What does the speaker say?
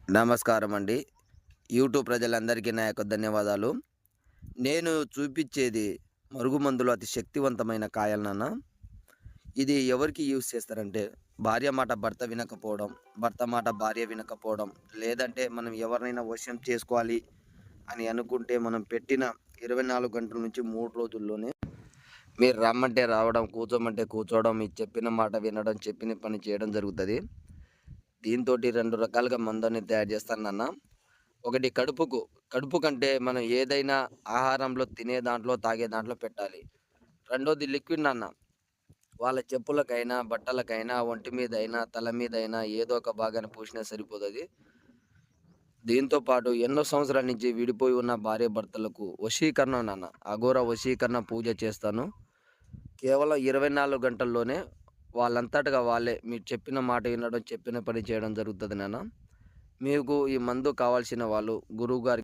నమస్కారం అండి. యూట్యూబ్ ప్రజలందరికీ నా యొక్క ధన్యవాదాలు. నేను చూపిచ్చేది మరుగుమందులో అతి శక్తివంతమైన కాయలు నాన్న. ఇది ఎవరికి యూజ్ చేస్తారంటే, భార్య మాట భర్త వినకపోవడం, భర్త మాట భార్య వినకపోవడం, లేదంటే మనం ఎవరినైనా వశం చేసుకోవాలి అని అనుకుంటే, మనం పెట్టిన 24 గంటల నుంచి 3 రోజుల్లోనే మీరు రమ్మంటే రావడం, కూర్చోమంటే కూర్చోవడం, మీరు చెప్పిన మాట వినడం, చెప్పిన పని చేయడం జరుగుతది. దీంతోటి 2 రకాలుగా మందుని తయారు చేస్తాను నాన్న. ఒకటి కడుపుకు. కడుపు కంటే మనం ఏదైనా ఆహారంలో తినే దాంట్లో, తాగే దాంట్లో పెట్టాలి. రెండోది లిక్విడ్ నాన్న. వాళ్ళ చెప్పులకైనా, బట్టలకైనా, ఒంటి మీదైనా, తల మీదైనా ఏదో ఒక భాగాన పూసినా సరిపోతది. దీంతో పాటు ఎన్నో సంవత్సరాల నుంచి విడిపోయి ఉన్న భార్యాభర్తలకు వశీకరణం నాన్న. అఘోర వశీకరణ పూజ చేస్తాను. కేవలం 24 గంటల్లోనే వాళ్ళంతటగా వాళ్ళే మీరు చెప్పిన మాట వినడం, చెప్పిన పని చేయడం జరుగుతది నాన్న. మీకు ఈ మందు కావాల్సిన వాళ్ళు గురువుగారికి